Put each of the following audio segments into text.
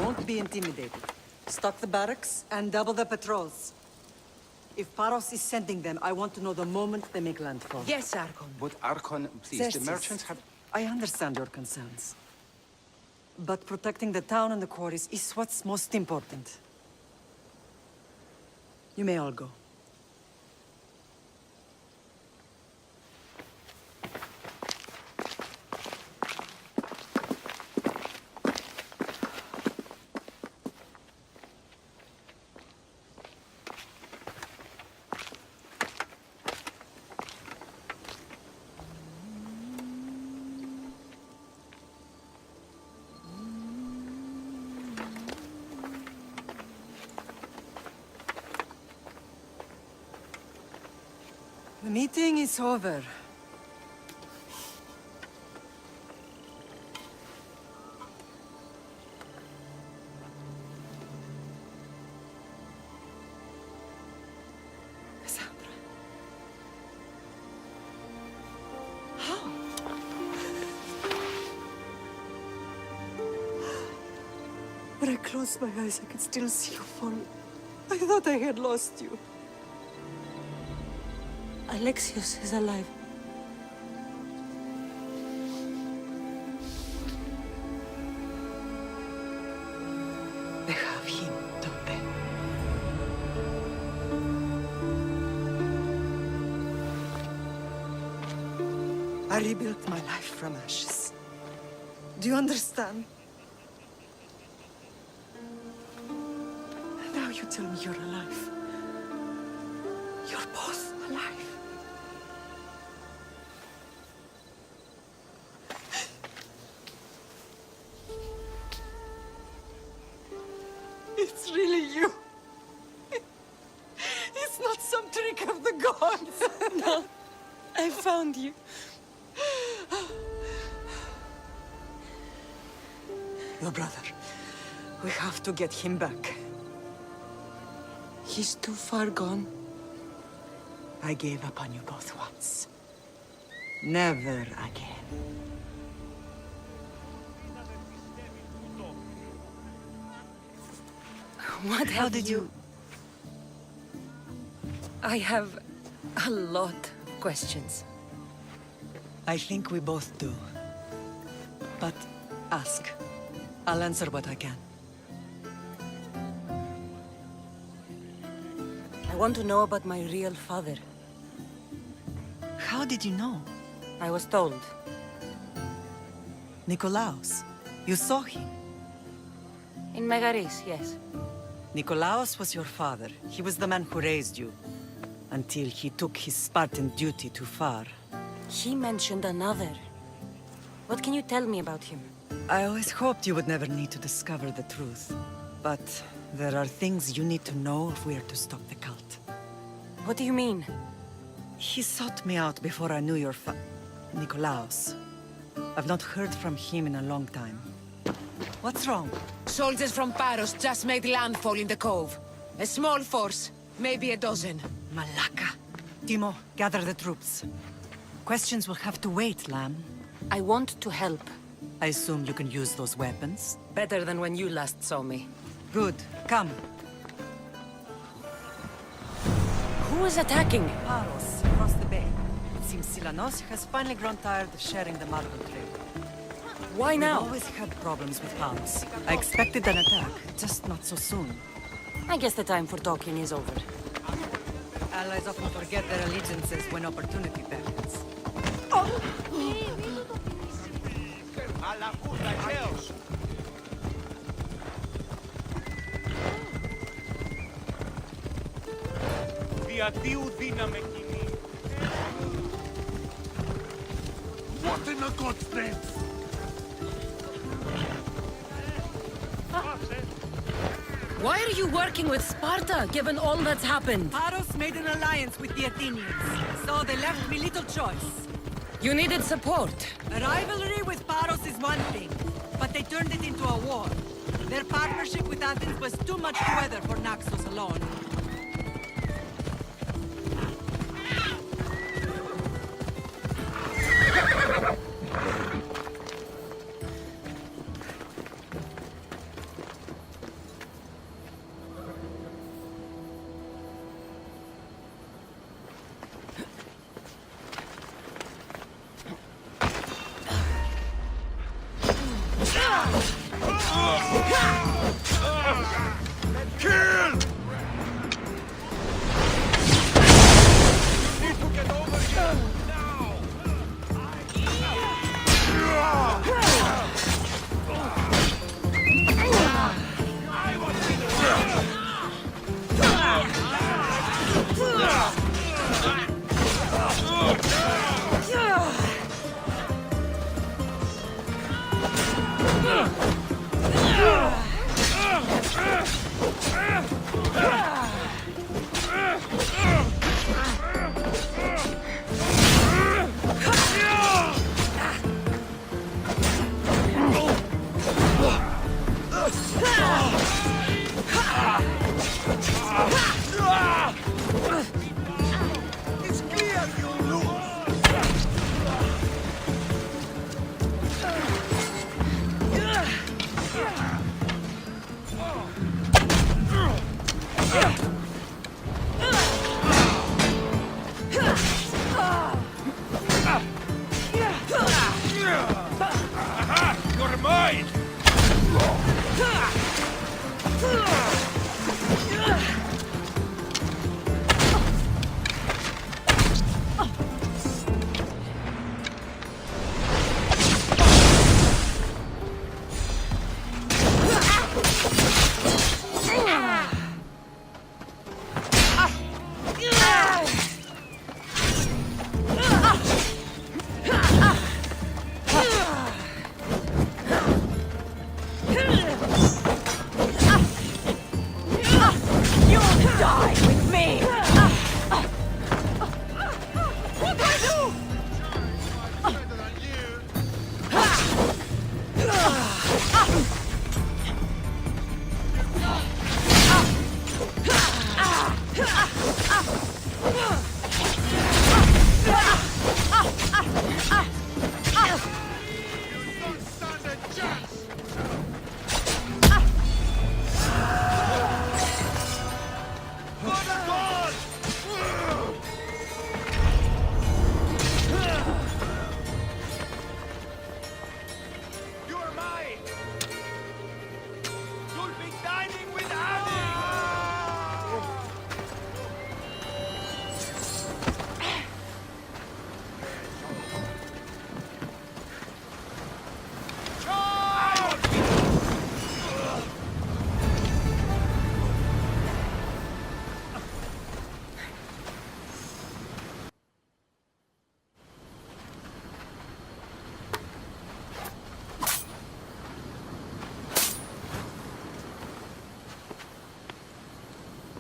won't be intimidated. Stock the barracks and double the patrols. If Paros is sending them, I want to know the moment they make landfall. Yes, Archon. But Archon, please, Yes, the yes. merchants have... I understand your concerns. But protecting the town and the quarries is what's most important. You may all go. The meeting is over. Kassandra. How? When I closed my eyes, I could still see you fall. I thought I had lost you. Alexios is alive. They have him, don't they? I rebuilt my life from ashes. Do you understand? Now you tell me you're alive. You're both alive. It's really you. It's not some trick of the gods. No, I found you. Your brother. We have to get him back. He's too far gone. I gave up on you both once. Never again. What How have did you... I have a lot questions. I think we both do. But ask. I'll answer what I can. I want to know about my real father. How did you know? I was told. Nikolaos. You saw him. In Megaris, yes. Nikolaos was your father. He was the man who raised you. Until he took his Spartan duty too far. He mentioned another. What can you tell me about him? I always hoped you would never need to discover the truth. But there are things you need to know if we are to stop the cult. What do you mean? He sought me out before I knew your Nikolaos. I've not heard from him in a long time. What's wrong? Soldiers from Paros just made landfall in the cove. A small force, maybe a dozen. Malaka. Timo, gather the troops. Questions will have to wait, Lamb. I want to help. I assume you can use those weapons? Better than when you last saw me. Good. Come. Who is attacking? Paros, across the bay. It seems Silanos has finally grown tired of sharing the Marble Trail. Why We've now? always had problems with Paros. I expected an attack, just not so soon. I guess the time for talking is over. Allies often forget their allegiances when opportunity beckons. What in the God's name? Why are you working with Sparta, given all that's happened? Paros made an alliance with the Athenians, so they left me little choice. You needed support. A rivalry with Paros is one thing, but they turned it into a war. Their partnership with Athens was too much to weather for Naxos alone. It's clear you lose. You're mine!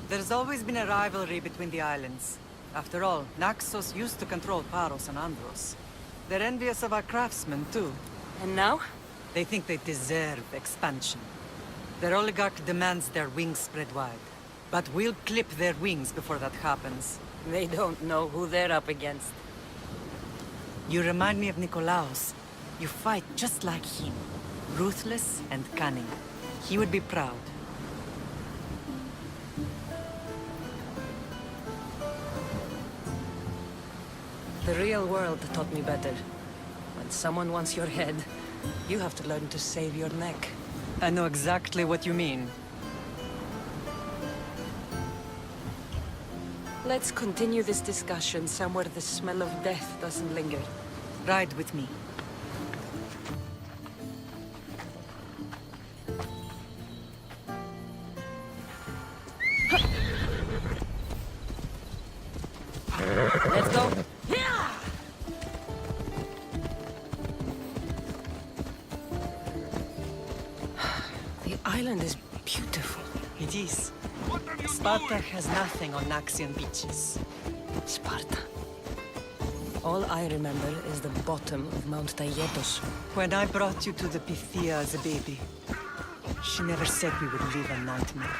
There's always been a rivalry between the islands. After all, Naxos used to control Paros and Andros. They're envious of our craftsmen, too. And now? They think they deserve expansion. Their oligarch demands their wings spread wide. But we'll clip their wings before that happens. They don't know who they're up against. You remind me of Nikolaos. You fight just like him. Ruthless and cunning. He would be proud. The real world taught me better. When someone wants your head, you have to learn to save your neck. I know exactly what you mean. Let's continue this discussion somewhere the smell of death doesn't linger. Ride with me. Let's go. The island is beautiful. It is. Sparta has nothing on Naxian beaches. Sparta. All I remember is the bottom of Mount Taygetos. When I brought you to the Pythia as a baby, she never said we would live a nightmare.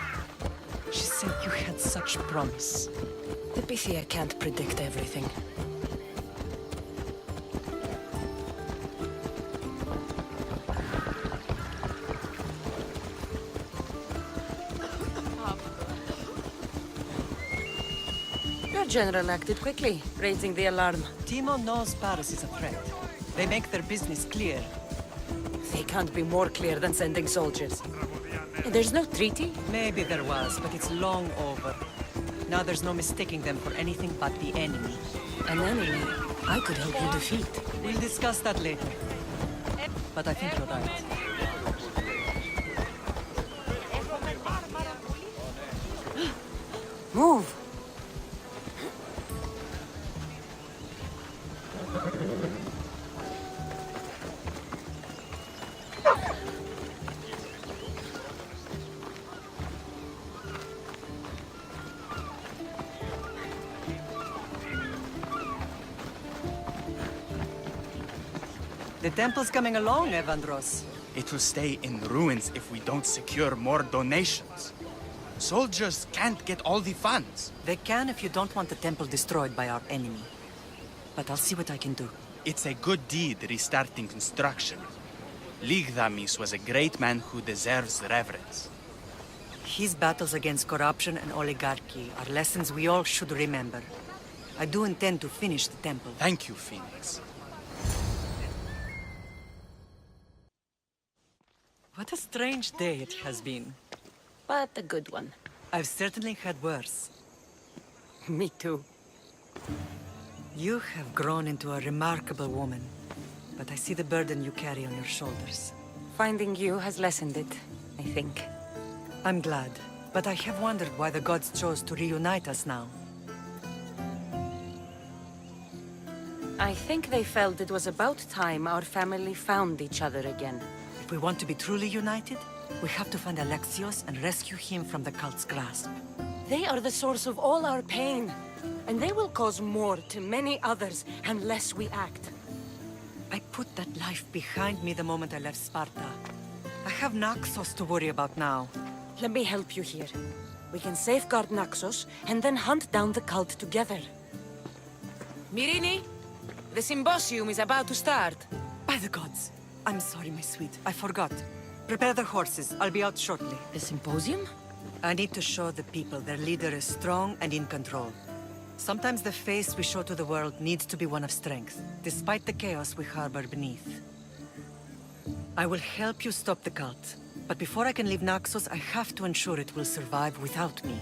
She said you had such promise. The Pythia can't predict everything. Your general acted quickly, raising the alarm. Timo knows Paris is a threat. They make their business clear. They can't be more clear than sending soldiers. There's no treaty? Maybe there was, but it's long over. Now there's no mistaking them for anything but the enemy. An enemy I could help you defeat. We'll discuss that later. But I think you're right. Move! The temple's coming along, Evandros. It will stay in ruins if we don't secure more donations. Soldiers can't get all the funds. They can if you don't want the temple destroyed by our enemy. But I'll see what I can do. It's a good deed restarting construction. Ligdamis was a great man who deserves reverence. His battles against corruption and oligarchy are lessons we all should remember. I do intend to finish the temple. Thank you, Phoenix. What a strange day it has been. But a good one. I've certainly had worse. Me too. You have grown into a remarkable woman, but I see the burden you carry on your shoulders. Finding you has lessened it, I think. I'm glad, but I have wondered why the gods chose to reunite us now. I think they felt it was about time our family found each other again. If we want to be truly united, we have to find Alexios and rescue him from the cult's grasp. They are the source of all our pain, and they will cause more to many others unless we act. I put that life behind me the moment I left Sparta. I have Naxos to worry about now. Let me help you here. We can safeguard Naxos and then hunt down the cult together. MYRRINE, the symposium is about to start. By the gods! I'm sorry, my sweet. I forgot. Prepare the horses. I'll be out shortly. The symposium? I need to show the people their leader is strong and in control. Sometimes the face we show to the world needs to be one of strength, despite the chaos we harbor beneath. I will help you stop the cult, but before I can leave Naxos, I have to ensure it will survive without me.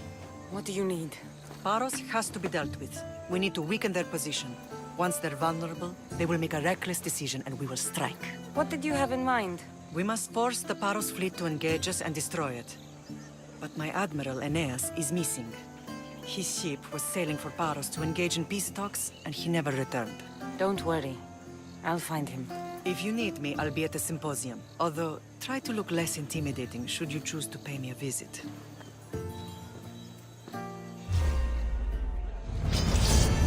What do you need? Paros has to be dealt with. We need to weaken their position. Once they're vulnerable, they will make a reckless decision and we will strike. What did you have in mind? We must force the Paros fleet to engage us and destroy it. But my admiral, Aeneas, is missing. His ship was sailing for Paros to engage in peace talks, and he never returned. Don't worry. I'll find him. If you need me, I'll be at the symposium. Although, try to look less intimidating should you choose to pay me a visit.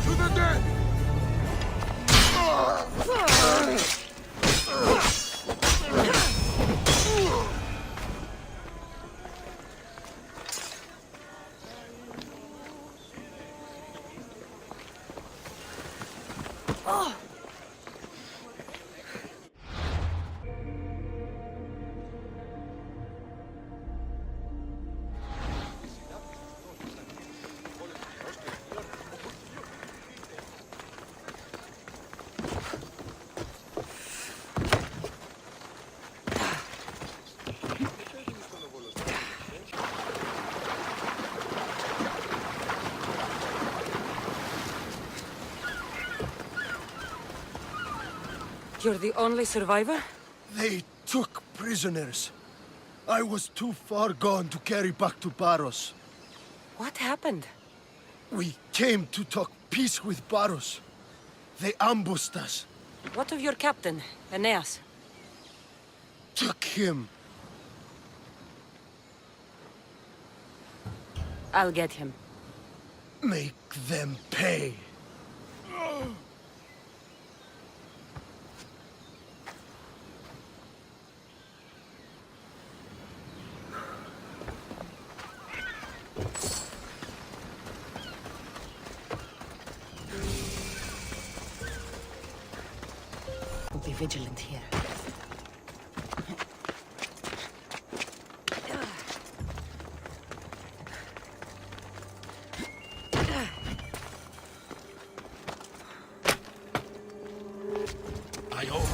To the dead! You're the only survivor? They took prisoners. I was too far gone to carry back to Paros. What happened? We came to talk peace with Paros. They ambushed us. What of your captain, Aeneas? Took him. I'll get him. Make them pay. We'll be vigilant here.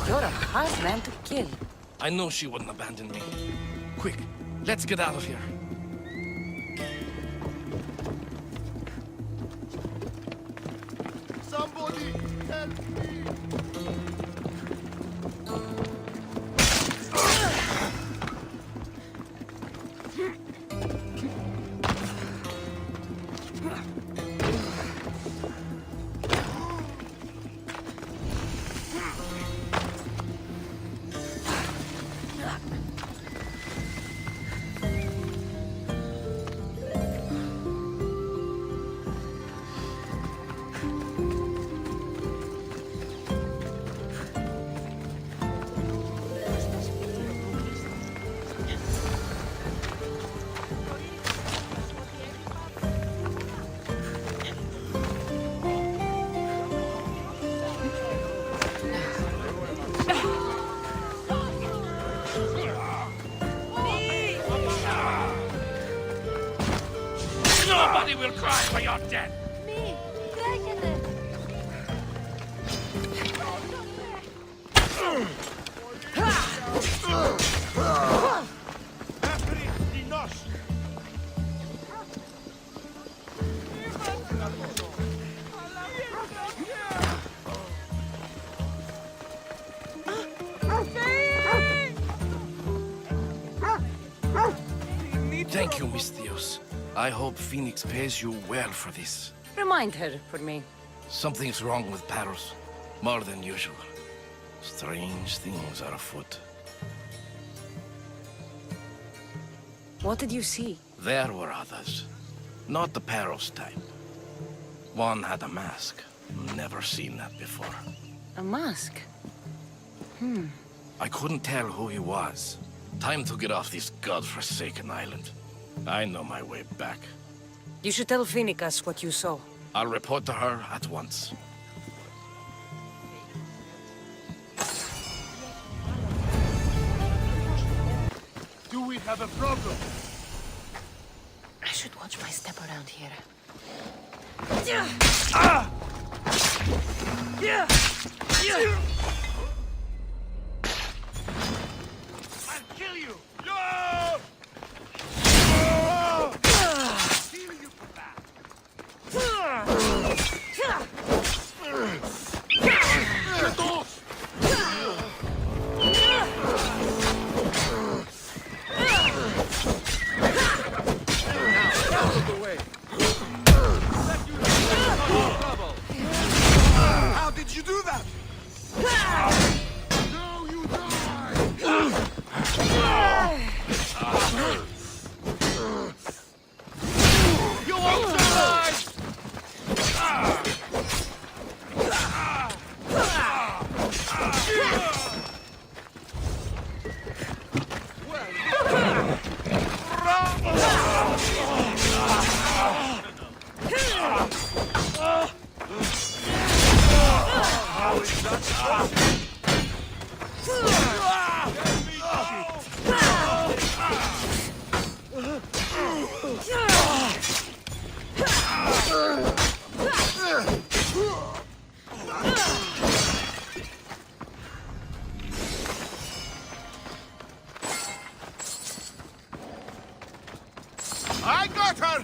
You're a hard man to kill. I know she wouldn't abandon me. Quick, let's get out of here. Somebody help me! Nobody will cry for your death. Me, krijgen Thank you, Miss Theos. I hope Phoenix pays you well for this. Remind her for me. Something's wrong with Paros. More than usual. Strange things are afoot. What did you see? There were others. Not the Paros type. One had a mask. Never seen that before. A mask? I couldn't tell who he was. Time to get off this godforsaken island. I know my way back. You should tell Phoenix what you saw. I'll report to her at once. Do we have a problem? I should watch my step around here. I'll kill you! Kill you for that! Get off! Out of the way! How did you do that? Now you die! You won't die! I got her!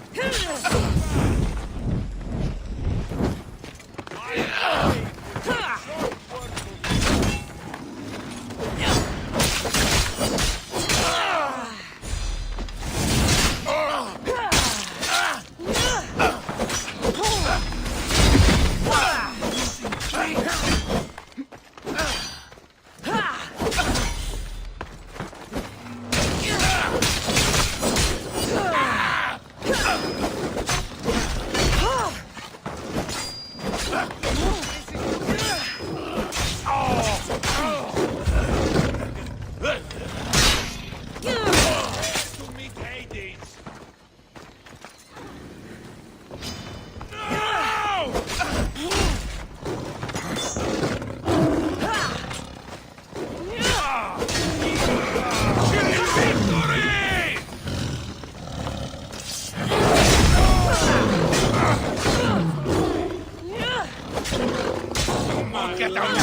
Get down!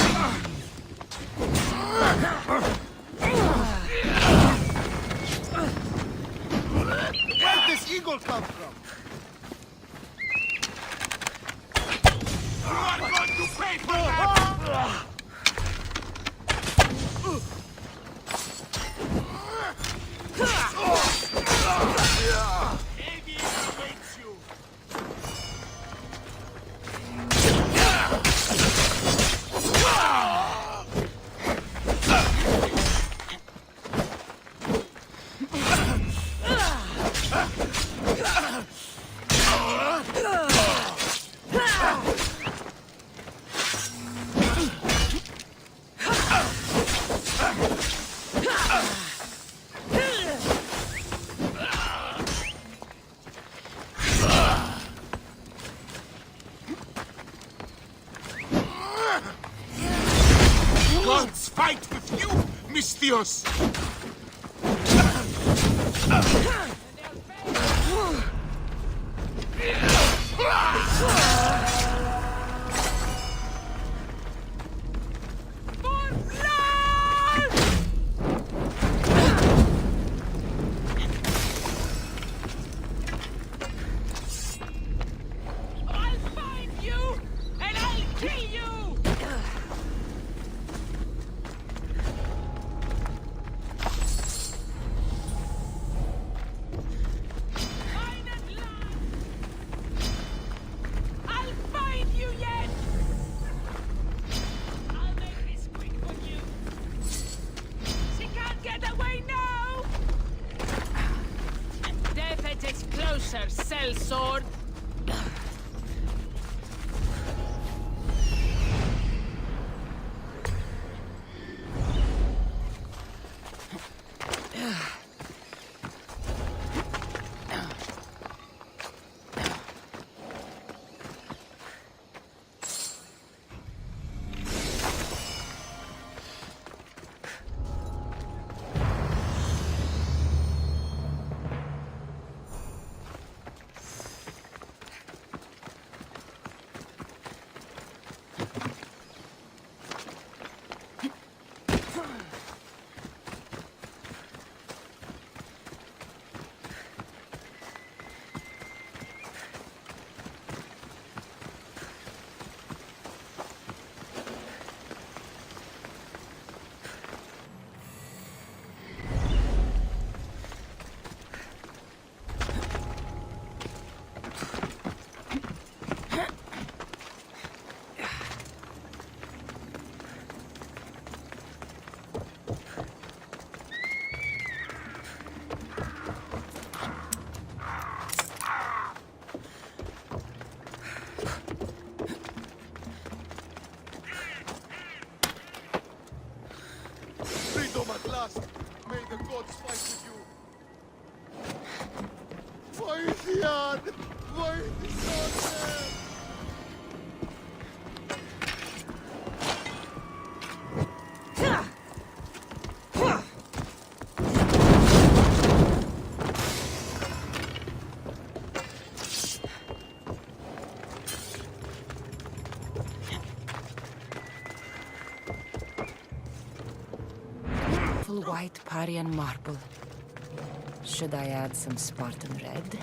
Where did this eagle come from? You are going to pay for that! Aviator awaits you! Gods fight with you, Misthios! well, sword. Freedom at last! May the gods fight with you! Βοήθειαν! Βοήθησαν με! White Parian marble. Should I add some Spartan red?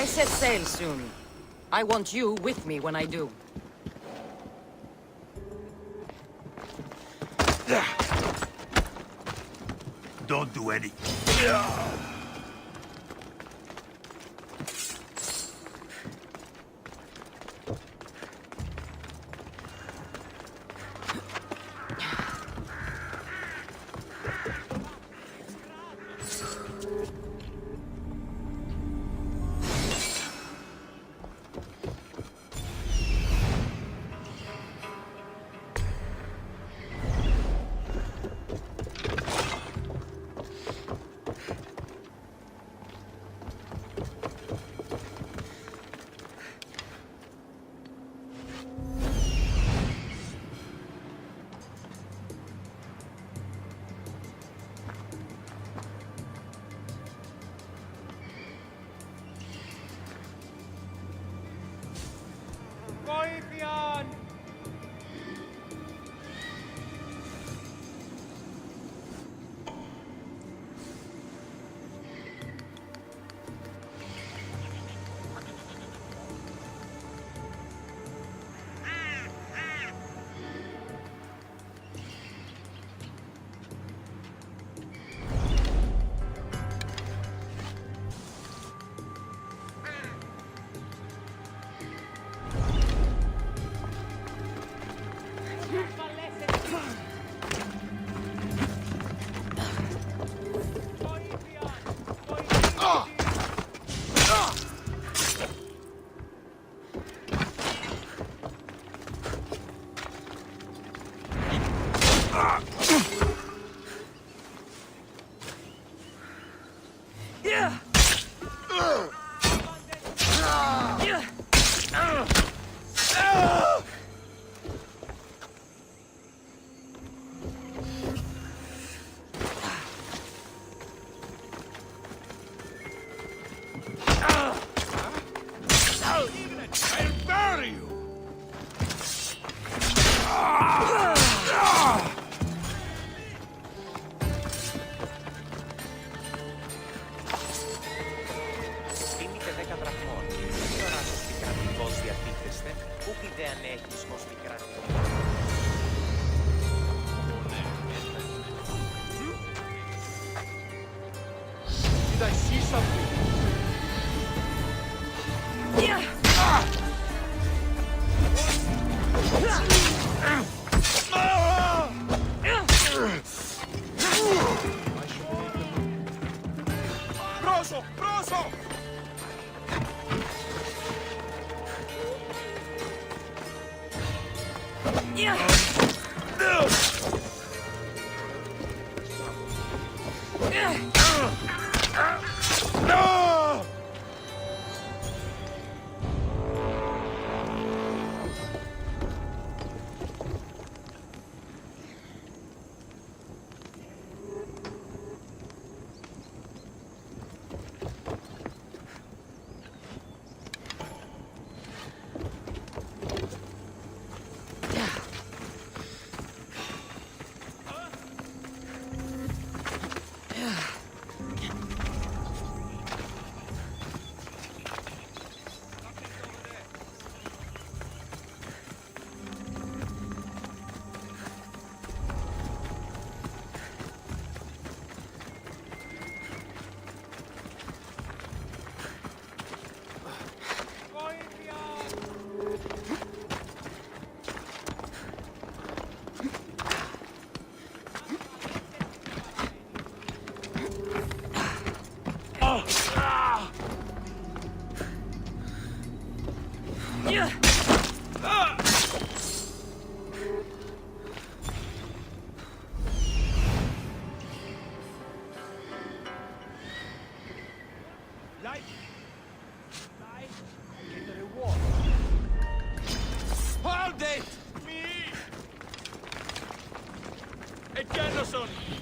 I set sail soon. I want you with me when I do. Don't do any. Did I see something? Proso! Proso! No! Life. Life. Get the reward. Hold it! Me! Hey, Jefferson!